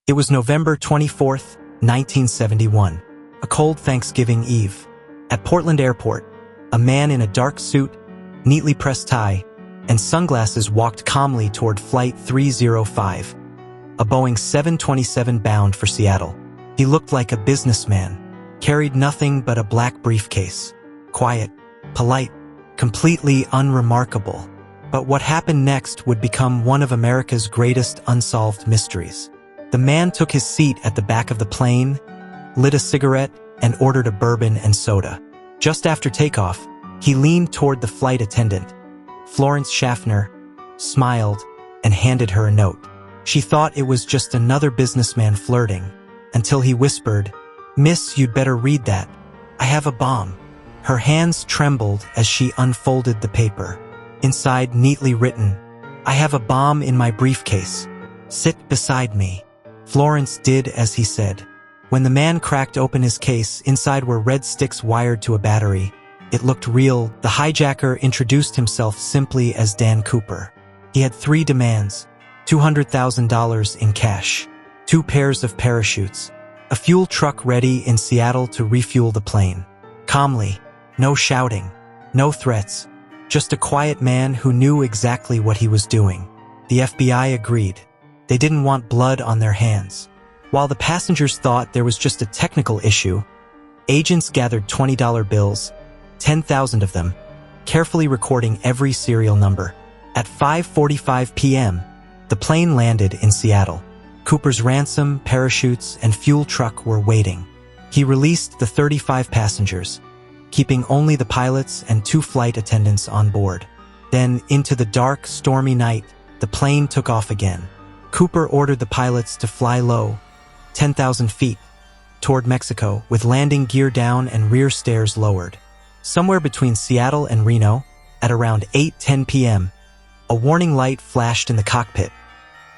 It was November 24th, 1971, a cold Thanksgiving Eve. At Portland Airport, a man in a dark suit, neatly pressed tie, and sunglasses walked calmly toward Flight 305, a Boeing 727 bound for Seattle. He looked like a businessman, carried nothing but a black briefcase. Quiet, polite, completely unremarkable. But what happened next would become one of America's greatest unsolved mysteries. The man took his seat at the back of the plane, lit a cigarette, and ordered a bourbon and soda. Just after takeoff, he leaned toward the flight attendant, Florence Schaffner, smiled, and handed her a note. She thought it was just another businessman flirting, until he whispered, "Miss, you'd better read that. I have a bomb." Her hands trembled as she unfolded the paper. Inside, neatly written, "I have a bomb in my briefcase. Sit beside me." Florence did as he said. When the man cracked open his case, inside were red sticks wired to a battery. It looked real. The hijacker introduced himself simply as Dan Cooper. He had 3 demands: $200,000 in cash, 2 pairs of parachutes, a fuel truck ready in Seattle to refuel the plane. Calmly, no shouting, no threats, just a quiet man who knew exactly what he was doing. The FBI agreed. They didn't want blood on their hands. While the passengers thought there was just a technical issue, agents gathered $20 bills, 10,000 of them, carefully recording every serial number. At 5:45 p.m., the plane landed in Seattle. Cooper's ransom, parachutes, and fuel truck were waiting. He released the 35 passengers, keeping only the pilots and 2 flight attendants on board. Then, into the dark, stormy night, the plane took off again. Cooper ordered the pilots to fly low, 10,000 feet, toward Mexico, with landing gear down and rear stairs lowered. Somewhere between Seattle and Reno, at around 8:10 p.m., a warning light flashed in the cockpit.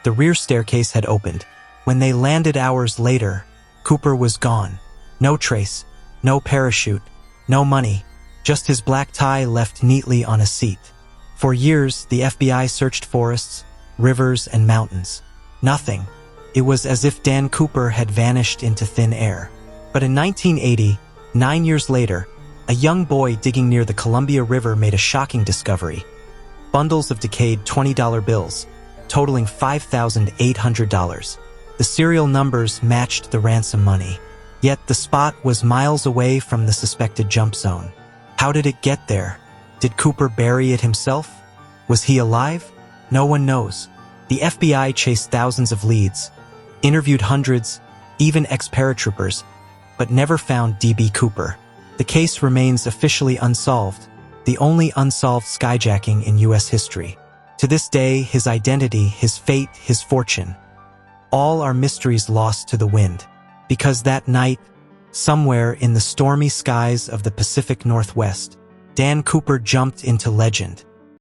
The rear staircase had opened. When they landed hours later, Cooper was gone. No trace, no parachute, no money, just his black tie left neatly on a seat. For years, the FBI searched forests, rivers, and mountains. Nothing. It was as if Dan Cooper had vanished into thin air. But in 1980, 9 years later, a young boy digging near the Columbia River made a shocking discovery. Bundles of decayed $20 bills, totaling $5,800. The serial numbers matched the ransom money. Yet the spot was miles away from the suspected jump zone. How did it get there? Did Cooper bury it himself? Was he alive? No one knows. The FBI chased thousands of leads, interviewed hundreds, even ex-paratroopers, but never found D.B. Cooper. The case remains officially unsolved, the only unsolved skyjacking in U.S. history. To this day, his identity, his fate, his fortune, all are mysteries lost to the wind. Because that night, somewhere in the stormy skies of the Pacific Northwest, Dan Cooper jumped into legend.